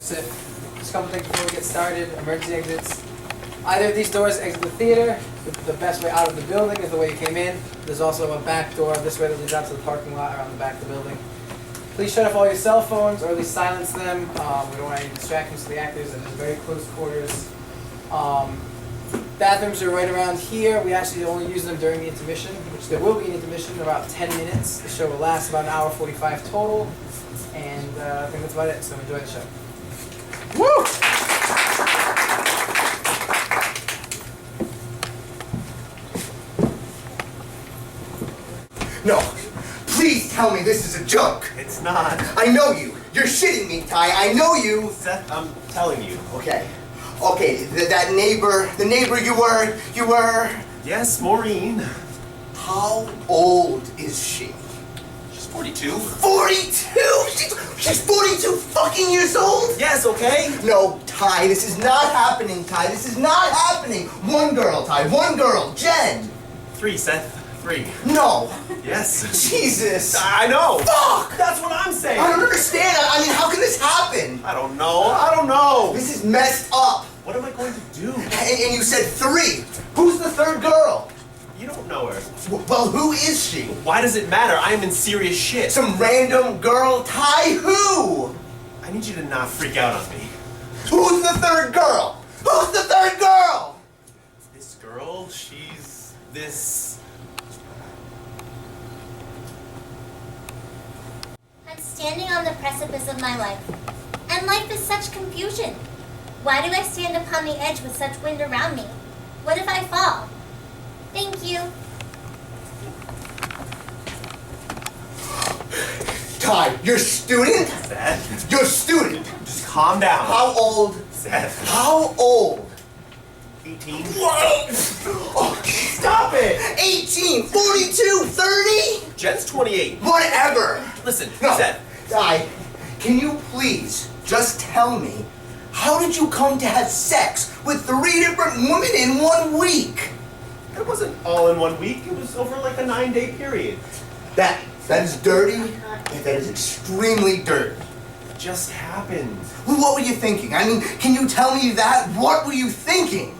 Just a couple things before we get started. Emergency exits. Either of these doors exit the theater. The best way out of the building is the way you came in. There's also a back door this way that leads out to the parking lot around the back of the building. Please shut off all your cell phones or at least silence them. We don't want any distractions to the actors, and there's very close quarters. Bathrooms are right around here. We actually only use them during the intermission, which there will be an intermission in about 10 minutes. The show will last about an hour 45 total. And I think that's about it, so enjoy the show. Woo! No, please tell me this is a joke. It's not. I know you. You're shitting me, Ty. I know you. Seth, I'm telling you. Okay. That neighbor, the neighbor you were. Yes, Maureen. How old is she? She's 42. 42? She's 42 fucking years old? Yes, okay? No, Ty, this is not happening, Ty. This is not happening. One girl, Ty. One girl. Jen. 3, Seth. 3. No. Yes. Jesus. I know. Fuck! That's what I'm saying. I don't understand. I mean, how can this happen? I don't know. This is messed up. What am I going to do? And you said 3. Who's the third girl? You don't know her. Well, who is she? Why does it matter? I am in serious shit. Some random girl? Ty who? I need you to not freak out on me. Who's the third girl? Who's the third girl? This girl, she's this... I'm standing on the precipice of my life, and life is such confusion. Why do I stand upon the edge with such wind around me? What if I fall? Thank you. Ty, you're a student? Seth. You're a student. Just calm down. How old? Seth. How old? 18. What? Oh, stop it! 18, 42, 30? Jen's 28. Whatever. Listen, No, Seth. Ty, can you please just tell me, how did you come to have sex with 3 different women in 1 week? It wasn't all in 1 week. It was over like a 9-day period. That is dirty, and that is extremely dirty. It just happened. Well, what were you thinking? I mean, can you tell me that? What were you thinking?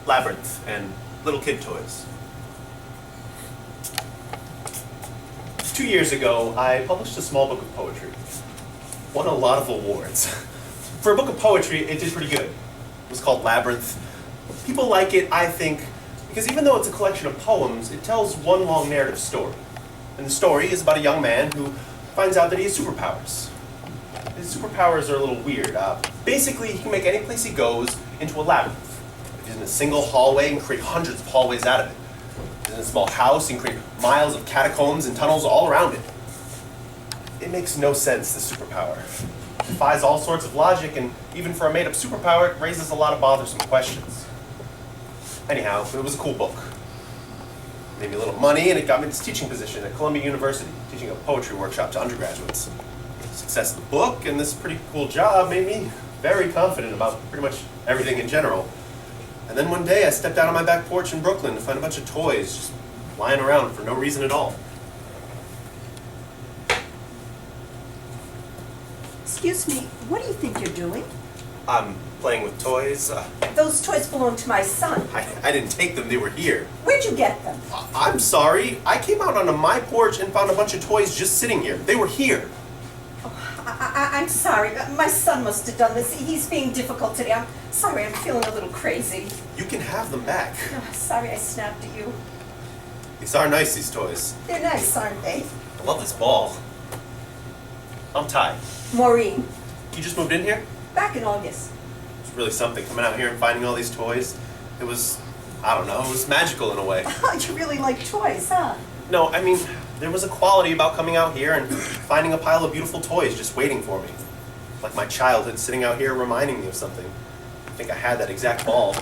Labyrinth and little kid toys. 2 years ago, I published a small book of poetry. Won a lot of awards. For a book of poetry, it did pretty good. It was called Labyrinth. People like it, I think, because even though it's a collection of poems, it tells one long narrative story. And the story is about a young man who finds out that he has superpowers. His superpowers are a little weird. Basically, he can make any place he goes into a labyrinth. If he's in a single hallway, he can create hundreds of hallways out of it. If he's in a small house, he can create miles of catacombs and tunnels all around it. It makes no sense, this superpower. It defies all sorts of logic, and even for a made-up superpower, it raises a lot of bothersome questions. Anyhow, it was a cool book. It made me a little money, and it got me this teaching position at Columbia University, teaching a poetry workshop to undergraduates. The success of the book and this pretty cool job made me very confident about pretty much everything in general. And then one day I stepped out on my back porch in Brooklyn to find a bunch of toys just lying around for no reason at all. Excuse me, what do you think you're doing? I'm playing with toys. Those toys belong to my son. I didn't take them, they were here. Where'd you get them? I'm sorry. I came out onto my porch and found a bunch of toys just sitting here. They were here. I'm sorry, my son must have done this. He's being difficult today. I'm sorry, I'm feeling a little crazy. You can have them back. Oh, sorry I snapped at you. These are nice, these toys. They're nice, aren't they? I love this ball. I'm Ty. Maureen, You just moved in here? back in August. It's really something coming out here and finding all these toys. It was, I don't know, it was magical in a way. You really like toys, huh? No, I mean, there was a quality about coming out here and finding a pile of beautiful toys just waiting for me. Like my childhood sitting out here reminding me of something. think I had that exact ball.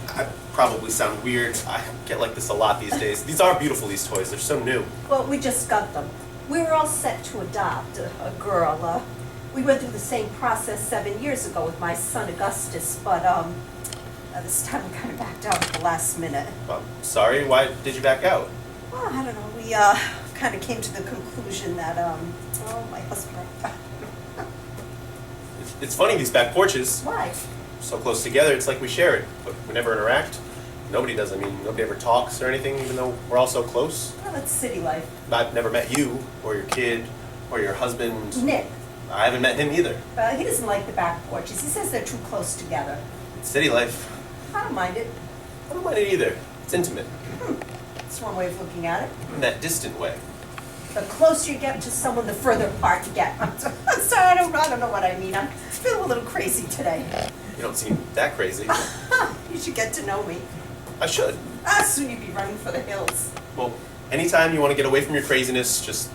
I probably sound weird. I get like this a lot these days. These are beautiful, these toys. They're so new. Well, we just got them. We were all set to adopt a girl. We went through the same process 7 years ago with my son Augustus, but this time we kind of backed out at the last minute. Well, sorry, why did you back out? Well, I don't know. We kind of came to the conclusion that my husband. It's funny, these back porches, Why? so close together, it's like we share it, but we never interact. Nobody does. I mean, nobody ever talks or anything, even though we're all so close. Well, that's city life. I've never met you, or your kid, or your husband. Nick. I haven't met him either. He doesn't like the back porches. He says they're too close together. It's city life. I don't mind it. I don't mind it either. It's intimate, That's one way of looking at it. in that distant way. The closer you get to someone, the further apart you get. I'm sorry, I don't know what I mean. I'm feeling a little crazy today. You don't seem that crazy. You should get to know me. I should. Soon you'd be running for the hills. Well, anytime you want to get away from your craziness, just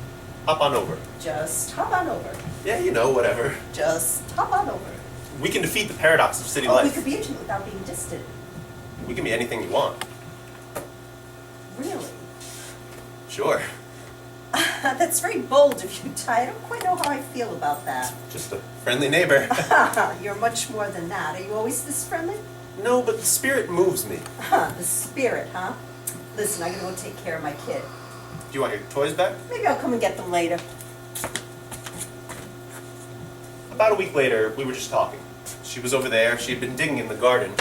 hop on over. Just hop on over. Yeah, you know, whatever. Just hop on over. We can defeat the paradox of city We life. could be intimate without being distant. We can be anything you want. Really? Sure. That's very bold of you, Ty. I don't quite know how I feel about that. Just a friendly neighbor. You're much more than that. Are you always this friendly? No, but the spirit moves me. The spirit, huh? Listen, I'm gonna go take care of my kid. Do you want your toys back? Maybe I'll come and get them later. About a week later, we were just talking. She was over there, she had been digging in the garden,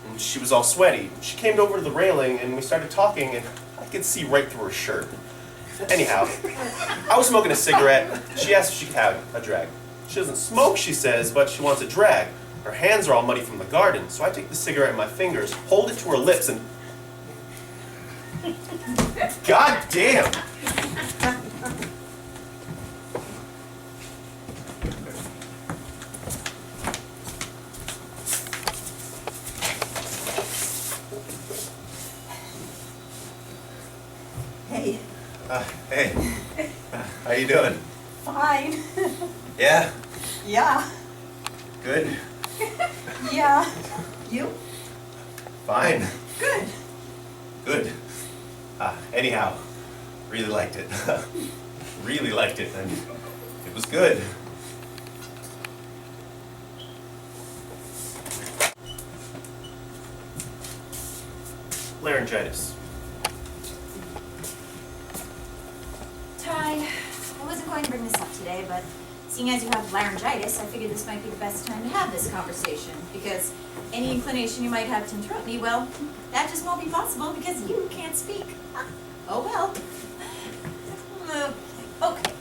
and she was all sweaty. She came over to the railing, and we started talking, and I could see right through her shirt. Anyhow, I was smoking a cigarette. She asked if she could have a drag. She doesn't smoke, she says, but she wants a drag. Her hands are all muddy from the garden, so I take the cigarette in my fingers, hold it to her lips, and... God damn! Hey, Hey. How you doing? fine. Yeah? Yeah, Good? yeah. You? Fine. Good. Good. Anyhow, really liked it. Really liked it, and it was good. Laryngitis. Ty, I wasn't going to bring this up today, but seeing as you have laryngitis, I figured this might be the best time to have this conversation, because any inclination you might have to interrupt me, well, that just won't be possible because you can't speak. Oh well. Okay,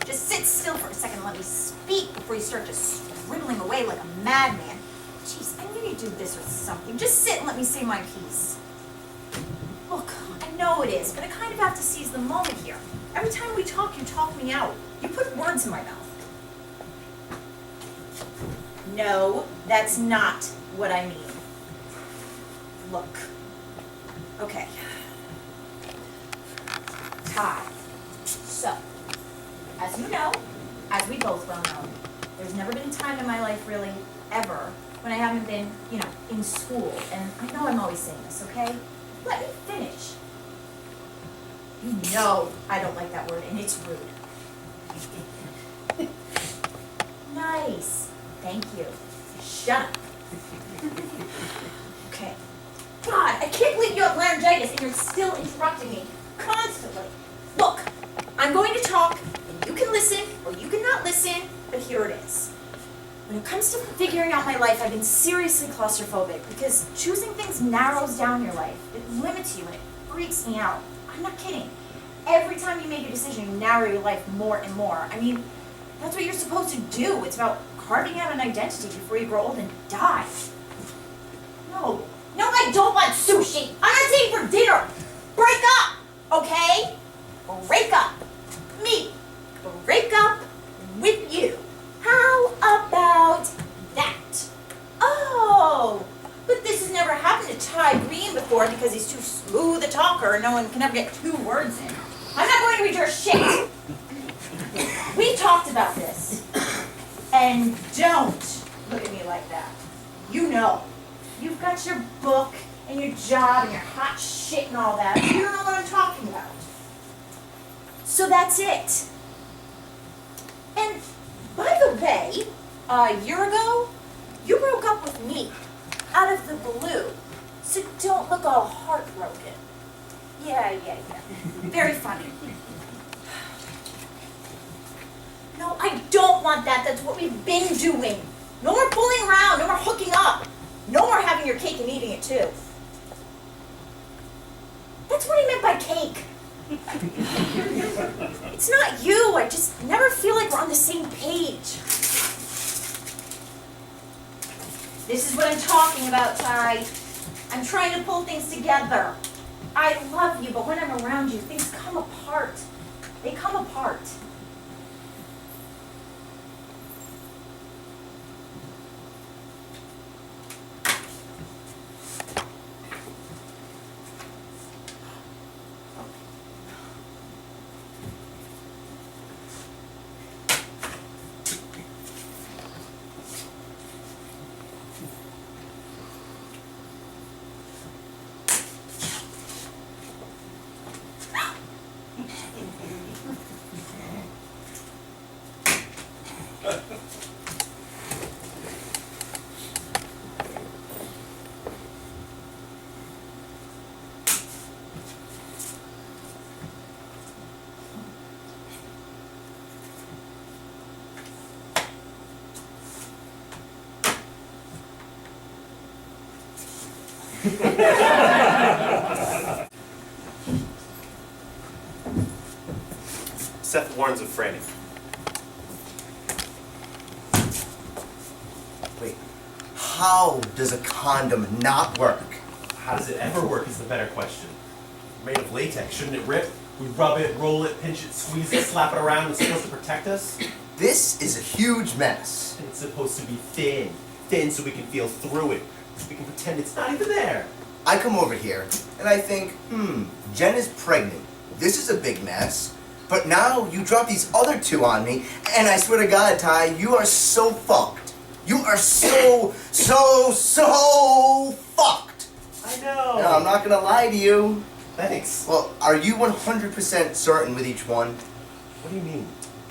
just sit still for a second and let me speak before you start just scribbling away like a madman. Jeez, I knew you'd do this or something. Just sit and let me say my piece. Look, I know it is, but I kind of have to seize the moment here. Every time we talk, you talk me out. You put words in my mouth. No, that's not what I mean. Look. Okay. Ty. So, as you know, as we both well know, there's never been a time in my life really, ever, when I haven't been, in school. And I know I'm always saying this, okay? Let me finish. You know I don't like that word, and it's rude. Nice. Thank you. Shut up. Okay. God, I can't believe you have laryngitis and you're still interrupting me constantly. Look, I'm going to talk, and you can listen or you can not listen, but here it is. When it comes to figuring out my life, I've been seriously claustrophobic because choosing things narrows down your life. It limits you and it freaks me out. I'm not kidding. Every time you make a decision, you narrow your life more and more. I mean, that's what you're supposed to do. It's about carving out an identity before you grow old and die. No, I don't want sushi. I'm not staying for dinner. Break up, okay? Break up. Me. Break up with you. How about that? Oh, but this has never happened to Ty Green before because he's too smooth a talker and no one can ever get 2 words in. I'm not going to read your shit. We talked about this. And don't look at me like that. You know. You've got your book and your job and your hot shit and all that. You don't know what I'm talking about. So that's it. And by the way, a year ago, you broke up with me out of the blue. So don't look all heartbroken. Yeah. Very funny. No, I don't want that. That's what we've been doing. No more fooling around. No more hooking up. No more having your cake and eating it too. That's what he meant by cake. It's not you. I just never feel like we're on the same page. This is what I'm talking about, Ty. I'm trying to pull things together. I love you, but when I'm around you, things come apart. They come apart. Seth warns of Franny. Wait, how does a condom not work? How does it ever work is the better question. Made of latex, shouldn't it rip? We rub it, roll it, pinch it, squeeze it, slap it around. It's supposed to protect us. This is a huge mess. And it's supposed to be thin. Thin so we can feel through it. So we can pretend it's not even there. I come over here and I think, Jen is pregnant. This is a big mess. But now you drop these other two on me, and I swear to God, Ty, you are so fucked. You are so fucked. I know. Now, I'm not gonna lie to you. Thanks. Well, are you 100% certain with each one? What do you mean?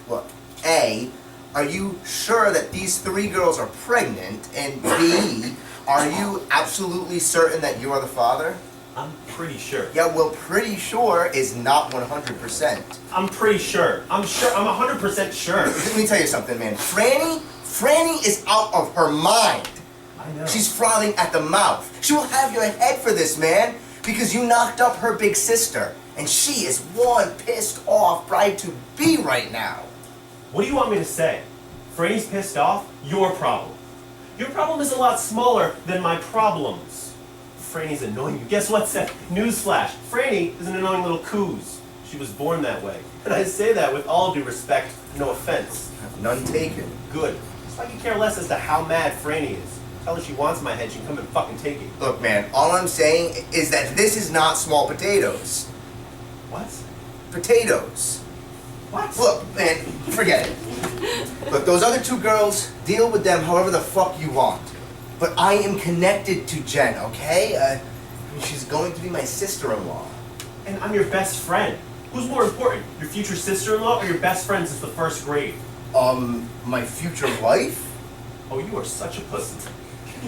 Look, A, are you sure that these three girls are pregnant? And B, are you absolutely certain that you are the father? I'm pretty sure. Yeah, well, pretty sure is not 100%. I'm pretty sure. I'm sure. I'm 100% sure. Let me tell you something, man. Franny is out of her mind. I know. She's frothing at the mouth. She will have your head for this, man, because you knocked up her big sister. And she is one pissed off bride-to-be right now. What do you want me to say? Franny's pissed off? Your problem. Your problem is a lot smaller than my problems. Franny's annoying you. Guess what, Seth? Newsflash. Franny is an annoying little coos. She was born that way. And I say that with all due respect, no offense. None taken. Good. So I can care less as to how mad Franny is. Tell her she wants my head, she can come and fucking take it. Look, man, all I'm saying is that this is not small potatoes. What? Potatoes. What? Look, man, forget it. Look, those other two girls, deal with them however the fuck you want. But I am connected to Jen, okay? She's going to be my sister-in-law. And I'm your best friend. Who's more important, your future sister-in-law or your best friend since the first grade? My future wife? Oh, you are such a pussy.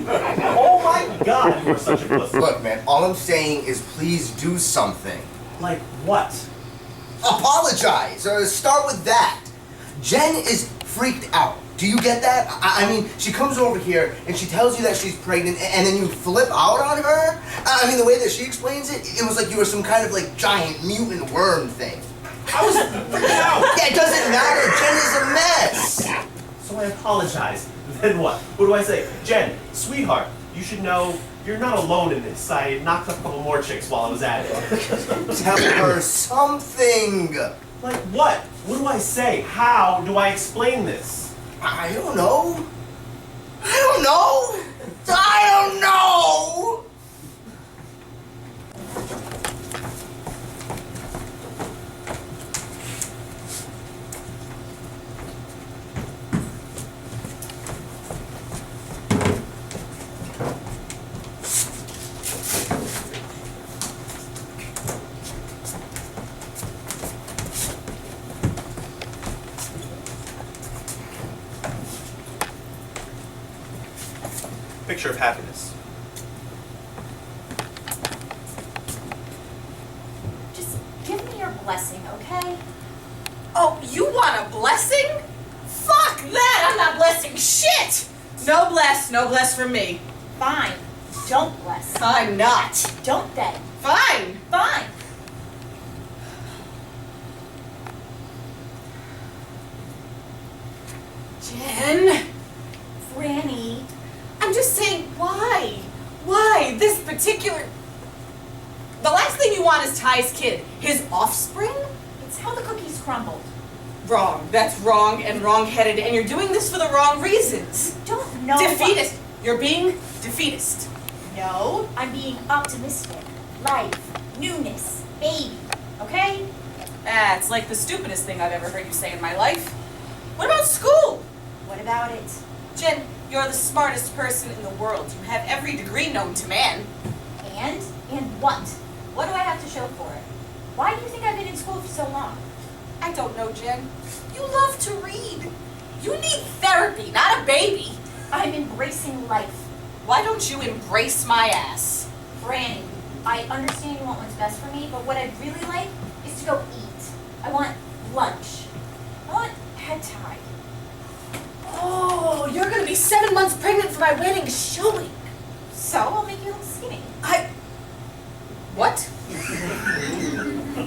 Oh my God, you are such a pussy. Look, man, all I'm saying is please do something. Like what? Apologize, or start with that. Jen is freaked out. Do you get that? I mean, she comes over here and she tells you that she's pregnant, and then you flip out on her? I mean, the way that she explains it, it was like you were some kind of like giant mutant worm thing. I was freaking out. Yeah, it doesn't matter. Jen is a mess. So I apologize. Then what? What do I say? Jen, sweetheart, you should know you're not alone in this. I knocked up a couple more chicks while I was at it. Tell her something. Like what? What do I say? How do I explain this? I don't know. I don't know. picture of happiness. Just give me your blessing, okay? Oh, you want a blessing? Fuck that! I'm not blessing shit! No bless from me. Fine. Don't bless. I'm not. Don't then. Fine. Fine. Jen, Franny. I'm just saying, why? Why this particular... The last thing you want is Ty's kid. His offspring? It's how the cookies crumbled. Wrong. That's wrong and wrong-headed, and you're doing this for the wrong reasons. Don't know Defeatist. You're being defeatist. No, I'm being optimistic. Life, newness, baby. Okay? That's like the stupidest thing I've ever heard you say in my life. What about school? What about it? Jen, you're the smartest person in the world. You have every degree known to man. And? And what? What do I have to show for it? Why do you think I've been in school for so long? I don't know, Jen. You love to read. You need therapy, not a baby. I'm embracing life. Why don't you embrace my ass? Franny, I understand you want what's best for me, but what I'd really like is to go eat. I want lunch. I want head tie. Oh, you're gonna be 7 months pregnant for my wedding showing. So I'll make you look skinny. What?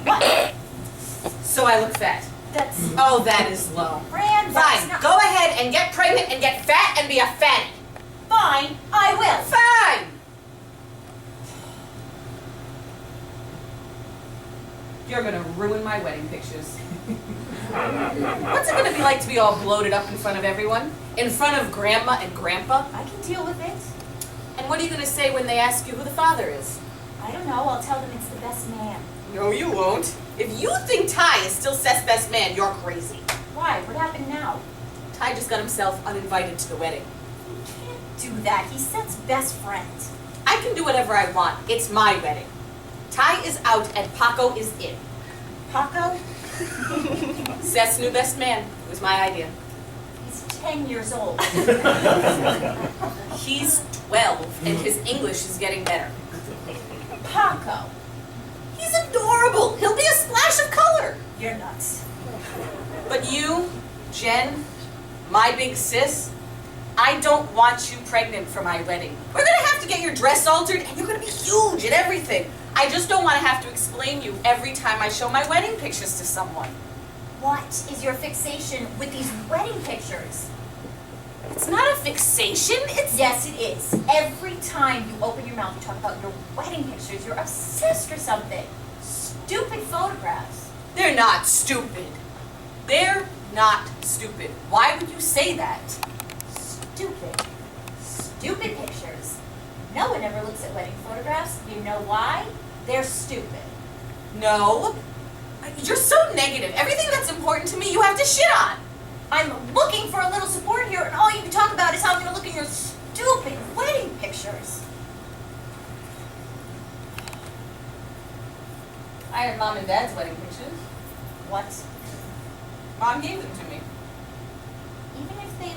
What? So I look fat. That's Oh, that is low. Fran, that's Fine, not go ahead and get pregnant and get fat and be a fatty. fine. I will. Fine! You're gonna ruin my wedding pictures. What's it gonna be like to be all bloated up in front of everyone? In front of Grandma and Grandpa? I can deal with it. And what are you gonna say when they ask you who the father is? I don't know. I'll tell them it's the best man. No, you won't. If you think Ty is still Seth's best man, you're crazy. Why? What happened now? Ty just got himself uninvited to the wedding. You can't do that. He's Seth's best friend. I can do whatever I want. It's my wedding. Ty is out and Paco is in. Paco? Seth's new best man. It was my idea. He's 10 years old. He's 12 and his English is getting better. Paco, He's adorable. He'll be a splash of color. you're nuts. But you, Jen, my big sis, I don't want you pregnant for my wedding. We're gonna have to get your dress altered and you're gonna be huge and everything. I just don't want to have to explain you every time I show my wedding pictures to someone. What is your fixation with these wedding pictures? It's not a fixation, it's... Yes, it is. Every time you open your mouth, you talk about your wedding pictures. You're obsessed or something. Stupid photographs. They're not stupid. They're not stupid. Why would you say that? Stupid. Stupid pictures. No one ever looks at wedding photographs. You know why? They're stupid. No. You're so negative. Everything that's important to me, you have to shit on. I'm looking for a little support here, and all you can talk about is how I'm going to look at your stupid wedding pictures. I have Mom and Dad's wedding pictures. What? Mom gave them to me. Even if they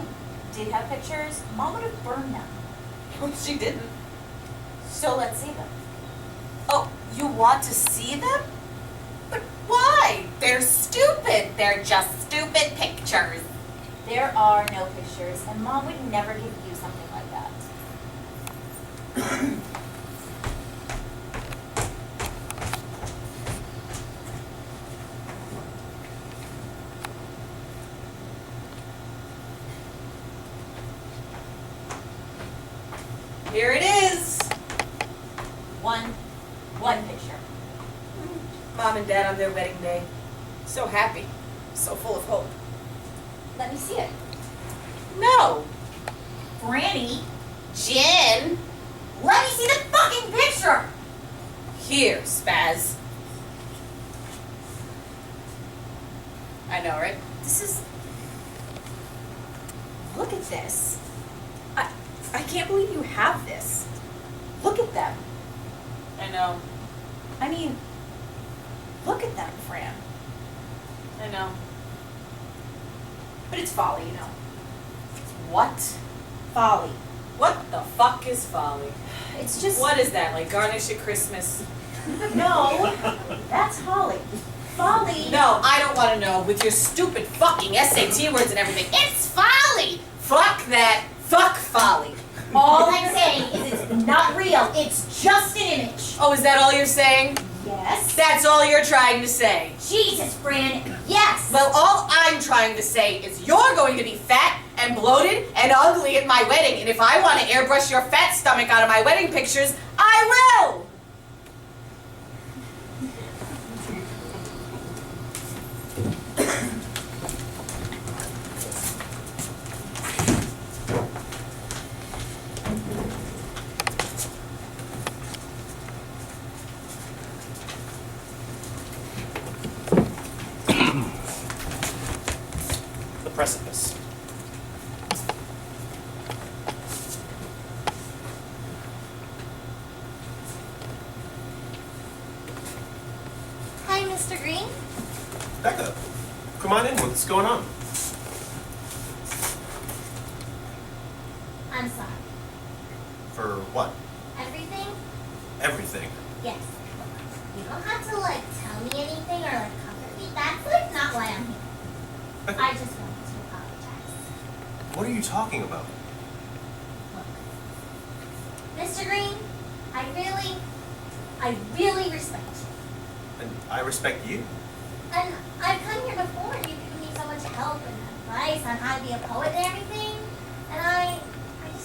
did have pictures, Mom would have burned them. She didn't. So let's see them. Oh, you want to see them? But why? They're stupid. They're just stupid pictures. There are no pictures, and Mom would never give you something like that. Here it is. One picture. Mom and Dad on their wedding day. So happy. So full of hope. Let me see it. No. Franny, Jen. let me see the fucking picture! Here, Spaz. I know, right? This is... Look at this. I can't believe you have this. Look at them. I know. I mean, look at them, Fran. I know. But it's folly, you know. What? Folly. What the fuck is folly? It's just What is that, like garnish at Christmas? no. That's Holly. Folly. No, I don't want to know with your stupid fucking SAT words and everything. It's folly! Fuck that. Fuck folly. All I'm saying is it's not real. It's just an image. Oh, is that all you're saying? Yes. That's all you're trying to say. Jesus, Fran. Yes. Well, all I'm trying to say is you're going to be fat and bloated and ugly at my wedding, and if I want to airbrush your fat stomach out of my wedding pictures, I will! The precipice. Hi, Mr. Green. Becca, come on in. What's going on? I'm sorry. For what? Everything? Everything. Yes. You don't have to tell me anything or comfort me. That's not why I'm here. I just wanted to apologize. What are you talking about? Look, Mr. Green, I really respect you. And I respect you. And I've come here before and you've given me so much help and advice on how to be a poet and everything. And I